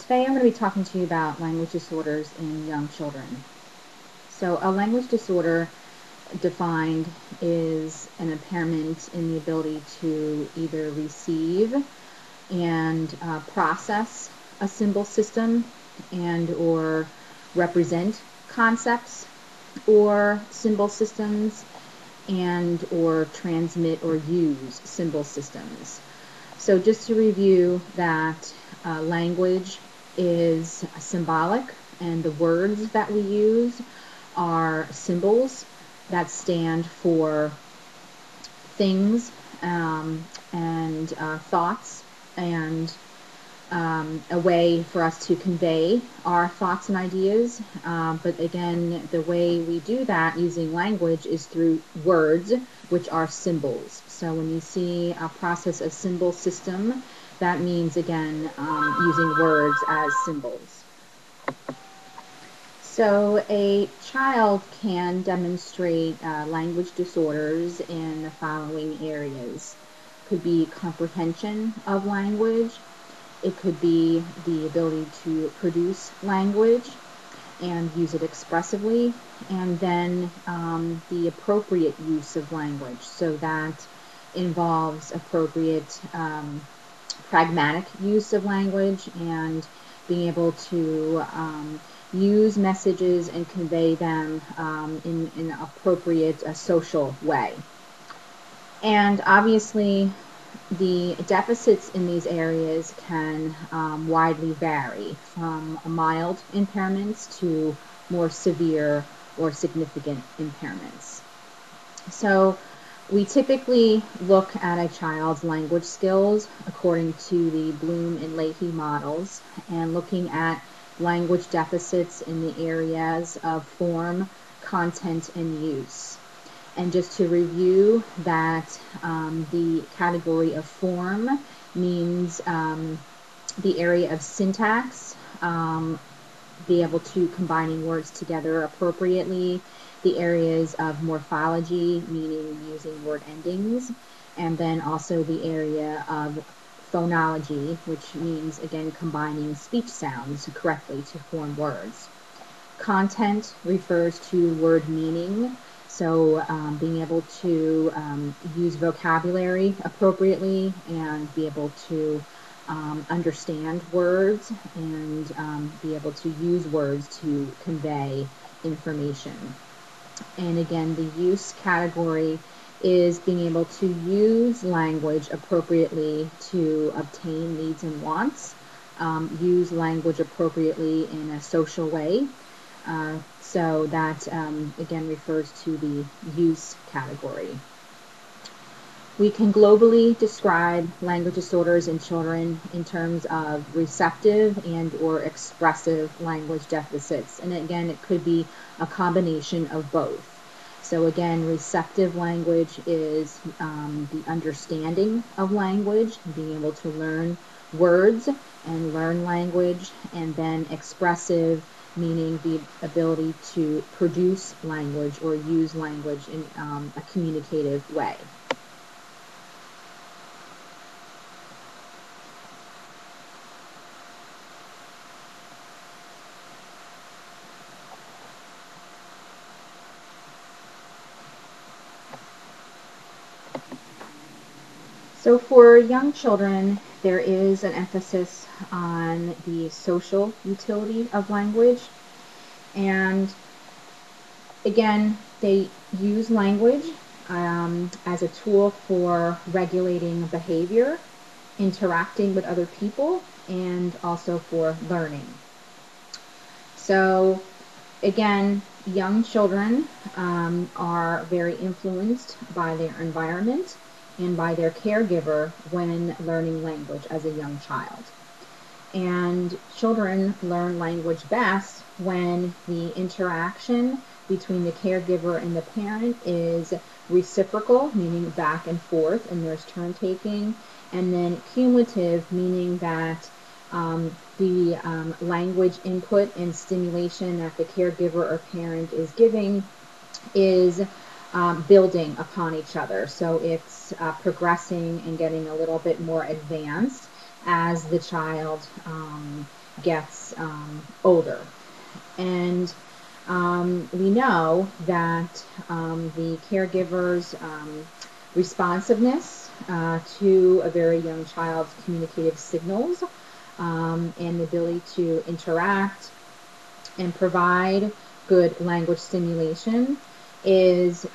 Today I'm going to be talking to you about language disorders in young children. So a language disorder defined is an impairment in the ability to either receive and process a symbol system and or represent concepts or symbol systems and or transmit or use symbol systems. So just to review that language is symbolic, and the words that we use are symbols that stand for things and thoughts and a way for us to convey our thoughts and ideas. But again, the way we do that using language is through words, which are symbols. So when you see a process a symbol system, that means, again, using words as symbols. So a child can demonstrate language disorders in the following areas. Could be comprehension of language. It could be the ability to produce language and use it expressively, and then the appropriate use of language. So that involves appropriate pragmatic use of language and being able to use messages and convey them in an appropriate social way. And obviously, the deficits in these areas can widely vary from mild impairments to more severe or significant impairments. So we typically look at a child's language skills according to the Bloom and Leahy models and looking at language deficits in the areas of form, content, and use. And just to review that the category of form means the area of syntax, be able to combining words together appropriately, the areas of morphology, meaning using word endings, and then also the area of phonology, which means, again, combining speech sounds correctly to form words. Content refers to word meaning, so being able to use vocabulary appropriately and be able to understand words and be able to use words to convey information. And again, the use category is being able to use language appropriately to obtain needs and wants, use language appropriately in a social way. So that, again, refers to the use category. We can globally describe language disorders in children in terms of receptive and or expressive language deficits. And again, it could be a combination of both. So again, receptive language is the understanding of language, being able to learn words and learn language, and then expressive, meaning the ability to produce language or use language in a communicative way. So for young children, there is an emphasis on the social utility of language. And again, they use language as a tool for regulating behavior, interacting with other people, and also for learning. So again, young children are very influenced by their environment and by their caregiver when learning language as a young child. And children learn language best when the interaction between the caregiver and the parent is reciprocal, meaning back and forth, and there's turn taking, and then cumulative, meaning that the language input and stimulation that the caregiver or parent is giving is building upon each other. So it's progressing and getting a little bit more advanced as the child gets older. And we know that the caregiver's responsiveness to a very young child's communicative signals and the ability to interact and provide good language stimulation is